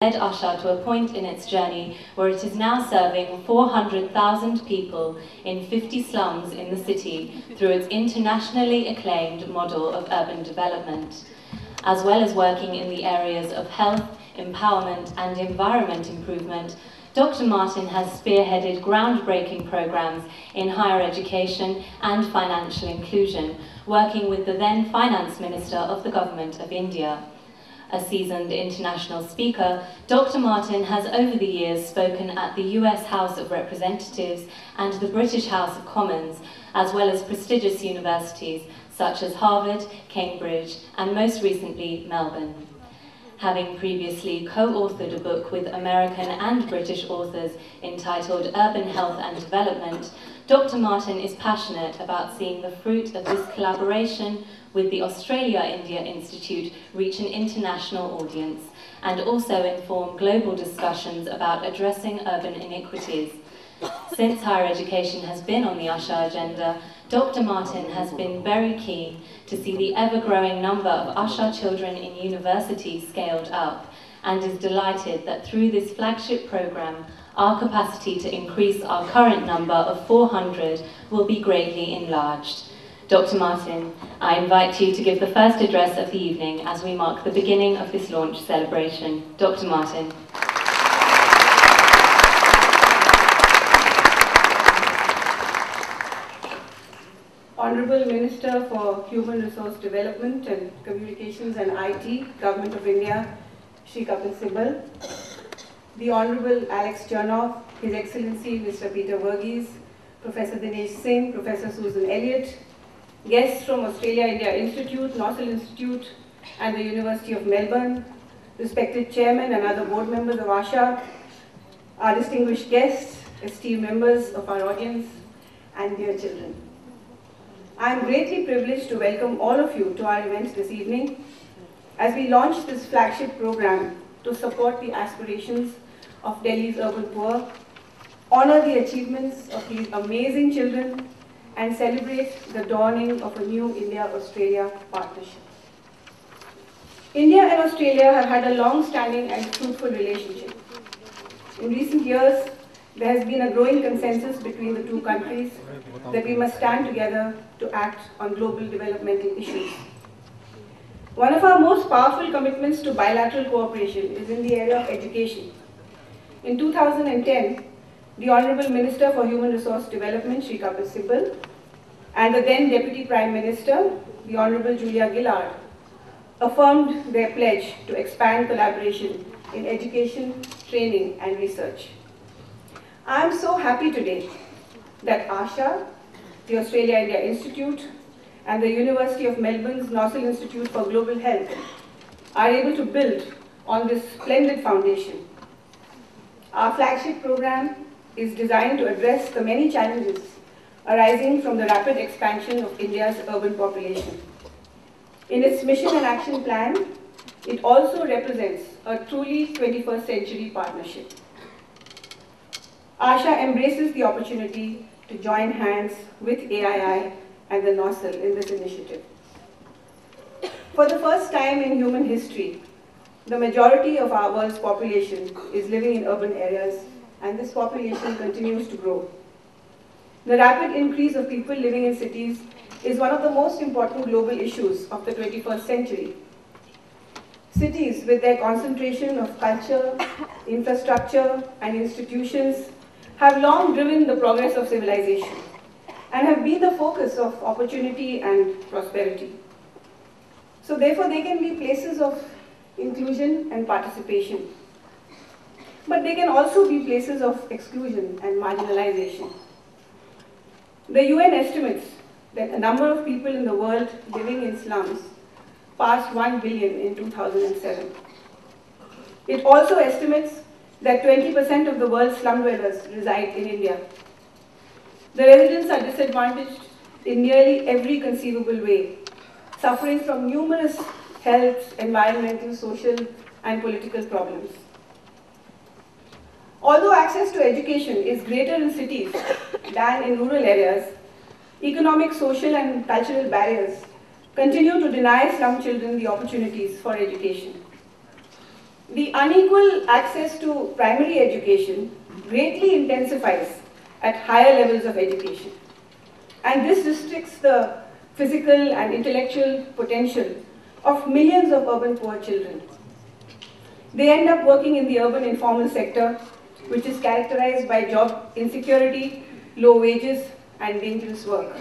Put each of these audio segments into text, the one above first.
led Asha to a point in its journey where it is now serving 400,000 people in 50 slums in the city through its internationally acclaimed model of urban development, as well as working in the areas of health, empowerment and environment improvement. Dr. Martin has spearheaded groundbreaking programs in higher education and financial inclusion, working with the then Finance Minister of the Government of India. A seasoned international speaker, Dr. Martin has over the years spoken at the US House of Representatives and the British House of Commons, as well as prestigious universities such as Harvard, Cambridge, and most recently, Melbourne. Having previously co-authored a book with American and British authors entitled Urban Health and Development, Dr. Martin is passionate about seeing the fruit of this collaboration with the Australia-India Institute reach an international audience and also inform global discussions about addressing urban inequities. Since higher education has been on the Asha agenda, Dr. Martin has been very keen to see the ever-growing number of Asha children in universities scaled up, and is delighted that through this flagship program, our capacity to increase our current number of 400 will be greatly enlarged. Dr. Martin, I invite you to give the first address of the evening as we mark the beginning of this launch celebration. Dr. Martin. Honourable Minister for Human Resource Development and Communications and IT, Government of India, Shri Kapil Sibal, the Honourable Alex Chernoff, His Excellency Mr. Peter Verghese, Professor Dinesh Singh, Professor Susan Elliott, guests from Australia-India Institute, Nossal Institute and the University of Melbourne, respected chairmen and other board members of Asha, our distinguished guests, esteemed members of our audience, and dear children. I am greatly privileged to welcome all of you to our event this evening as we launch this flagship program to support the aspirations of Delhi's urban poor, honor the achievements of these amazing children, and celebrate the dawning of a new India-Australia partnership. India and Australia have had a long-standing and fruitful relationship. In recent years, there has been a growing consensus between the two countries that we must stand together to act on global developmental issues. One of our most powerful commitments to bilateral cooperation is in the area of education. In 2010, the Honourable Minister for Human Resource Development, Shri Kapil Sibal, and the then Deputy Prime Minister, the Honourable Julia Gillard, affirmed their pledge to expand collaboration in education, training and research. I am so happy today that Asha, the Australia-India Institute, and the University of Melbourne's Nossal Institute for Global Health are able to build on this splendid foundation. Our flagship program is designed to address the many challenges arising from the rapid expansion of India's urban population. In its mission and action plan, it also represents a truly 21st century partnership. Asha embraces the opportunity to join hands with AII and the Nossal in this initiative. For the first time in human history, the majority of our world's population is living in urban areas, and this population continues to grow. The rapid increase of people living in cities is one of the most important global issues of the 21st century. Cities, with their concentration of culture, infrastructure, and institutions, have long driven the progress of civilization and have been the focus of opportunity and prosperity. So therefore, they can be places of inclusion and participation. But they can also be places of exclusion and marginalization. The UN estimates that the number of people in the world living in slums passed 1 billion in 2007. It also estimates that 20% of the world's slum dwellers reside in India. The residents are disadvantaged in nearly every conceivable way, suffering from numerous health, environmental, social, and political problems. Although access to education is greater in cities than in rural areas, economic, social, and cultural barriers continue to deny slum children the opportunities for education. The unequal access to primary education greatly intensifies at higher levels of education. And this restricts the physical and intellectual potential of millions of urban poor children. They end up working in the urban informal sector, which is characterized by job insecurity, low wages, and dangerous work.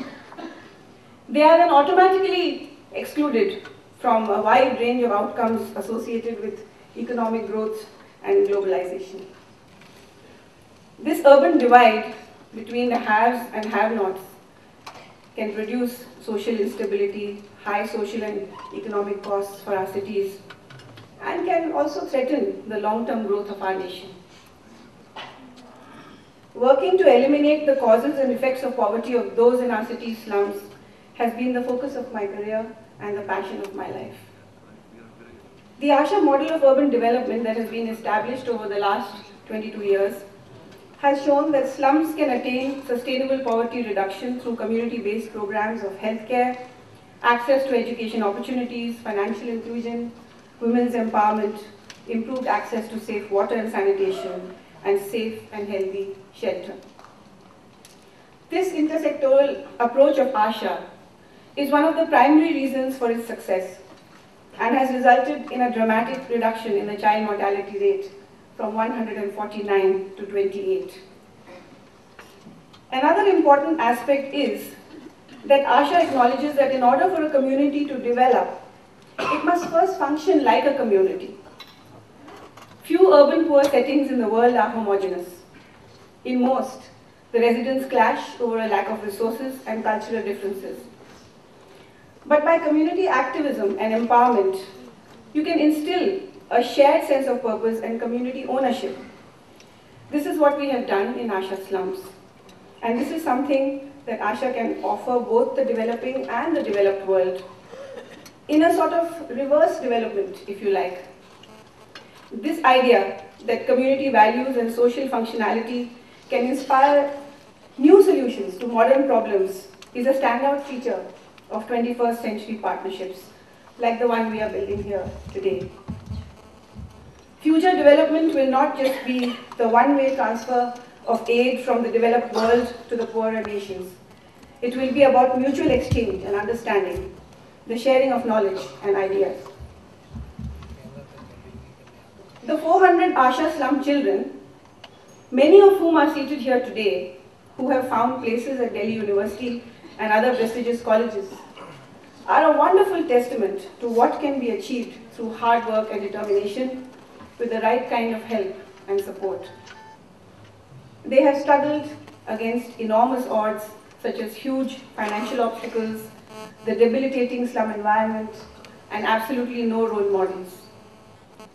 They are then automatically excluded from a wide range of outcomes associated with economic growth and globalization. This urban divide between the haves and have-nots can produce social instability, high social and economic costs for our cities, and can also threaten the long-term growth of our nation. Working to eliminate the causes and effects of poverty of those in our city's slums has been the focus of my career and the passion of my life. The Asha model of urban development that has been established over the last 22 years has shown that slums can attain sustainable poverty reduction through community-based programs of healthcare, access to education opportunities, financial inclusion, women's empowerment, improved access to safe water and sanitation, and safe and healthy shelter. This intersectoral approach of Asha is one of the primary reasons for its success and has resulted in a dramatic reduction in the child mortality rate from 149 to 28. Another important aspect is that Asha acknowledges that in order for a community to develop, it must first function like a community. Few urban poor settings in the world are homogeneous. In most, the residents clash over a lack of resources and cultural differences. But by community activism and empowerment, you can instill a shared sense of purpose and community ownership. This is what we have done in Asha slums. And this is something that Asha can offer both the developing and the developed world in a sort of reverse development, if you like. This idea that community values and social functionality can inspire new solutions to modern problems is a standout feature of 21st century partnerships, like the one we are building here today. Future development will not just be the one-way transfer of aid from the developed world to the poorer nations. It will be about mutual exchange and understanding, the sharing of knowledge and ideas. The 400 Asha slum children, many of whom are seated here today, who have found places at Delhi University and other prestigious colleges, are a wonderful testament to what can be achieved through hard work and determination with the right kind of help and support. They have struggled against enormous odds such as huge financial obstacles, the debilitating slum environment, and absolutely no role models.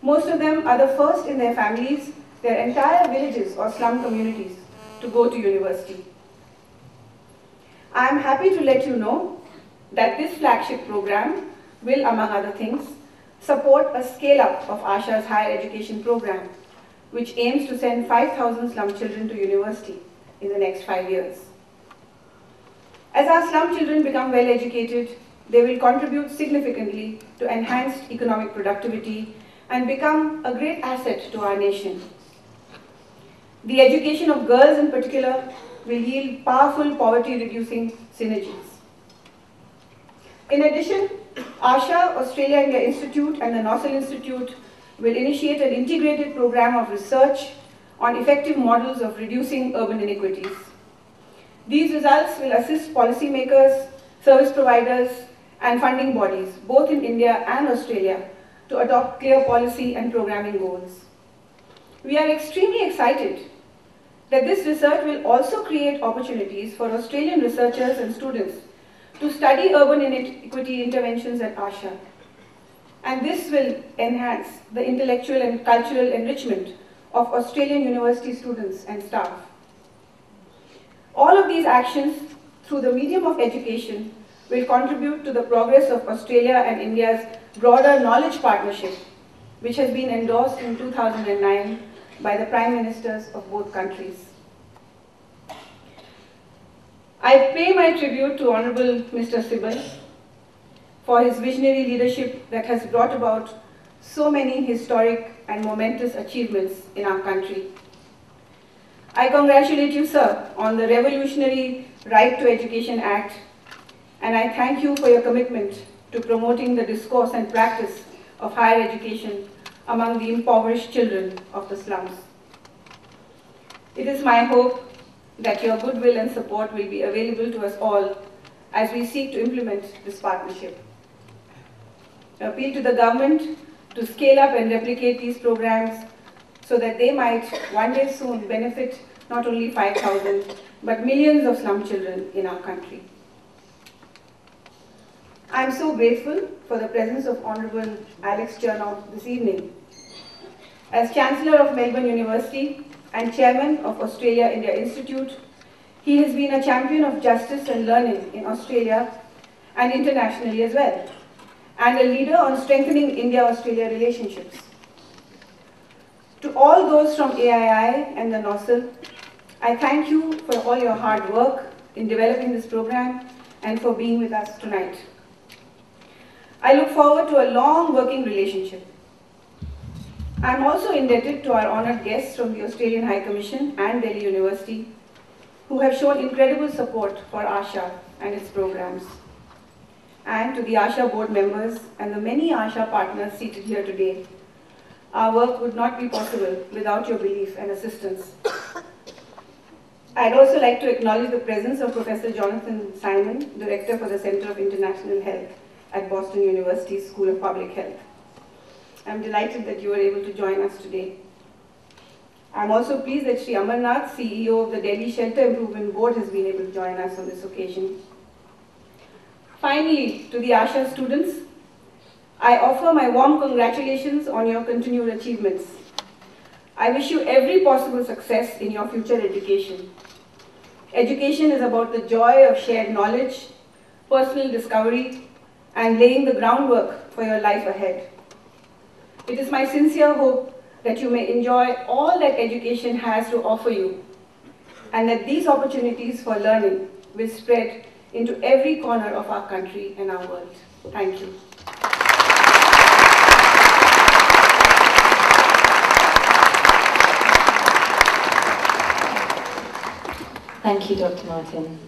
Most of them are the first in their families, their entire villages or slum communities, to go to university. I am happy to let you know that this flagship program will, among other things, support a scale-up of Asha's higher education program, which aims to send 5,000 slum children to university in the next 5 years. As our slum children become well educated, they will contribute significantly to enhanced economic productivity and become a great asset to our nation. The education of girls in particular will yield powerful poverty-reducing synergies. In addition, Asha, Australia-India Institute and the Nossel Institute will initiate an integrated program of research on effective models of reducing urban inequities. These results will assist policymakers, service providers, and funding bodies, both in India and Australia, to adopt clear policy and programming goals. We are extremely excited that this research will also create opportunities for Australian researchers and students to study urban inequity interventions at Asha. And this will enhance the intellectual and cultural enrichment of Australian university students and staff. All of these actions, through the medium of education, will contribute to the progress of Australia and India's broader knowledge partnership, which has been endorsed in 2009 by the Prime Ministers of both countries. I pay my tribute to Honorable Mr. Sibal for his visionary leadership that has brought about so many historic and momentous achievements in our country. I congratulate you, sir, on the revolutionary Right to Education Act, and I thank you for your commitment to promoting the discourse and practice of higher education among the impoverished children of the slums. It is my hope that your goodwill and support will be available to us all as we seek to implement this partnership. I appeal to the government to scale up and replicate these programs so that they might one day soon benefit not only 5,000 but millions of slum children in our country. I am so grateful for the presence of Honorable Alex Chernow this evening. As Chancellor of Melbourne University and Chairman of Australia-India Institute, he has been a champion of justice and learning in Australia and internationally as well, and a leader on strengthening India-Australia relationships. To all those from AII and the NOSL, I thank you for all your hard work in developing this program and for being with us tonight. I look forward to a long working relationship. I am also indebted to our honoured guests from the Australian High Commission and Delhi University, who have shown incredible support for Asha and its programs, and to the Asha board members and the many Asha partners seated here today. Our work would not be possible without your belief and assistance. I'd also like to acknowledge the presence of Professor Jonathan Simon, Director for the Center of International Health at Boston University School of Public Health. I'm delighted that you were able to join us today. I'm also pleased that Sri Amarnath, CEO of the Delhi Shelter Improvement Board, has been able to join us on this occasion. Finally, to the Asha students, I offer my warm congratulations on your continued achievements. I wish you every possible success in your future education. Education is about the joy of shared knowledge, personal discovery, and laying the groundwork for your life ahead. It is my sincere hope that you may enjoy all that education has to offer you, and that these opportunities for learning will spread into every corner of our country and our world. Thank you. Thank you, Dr. Martin.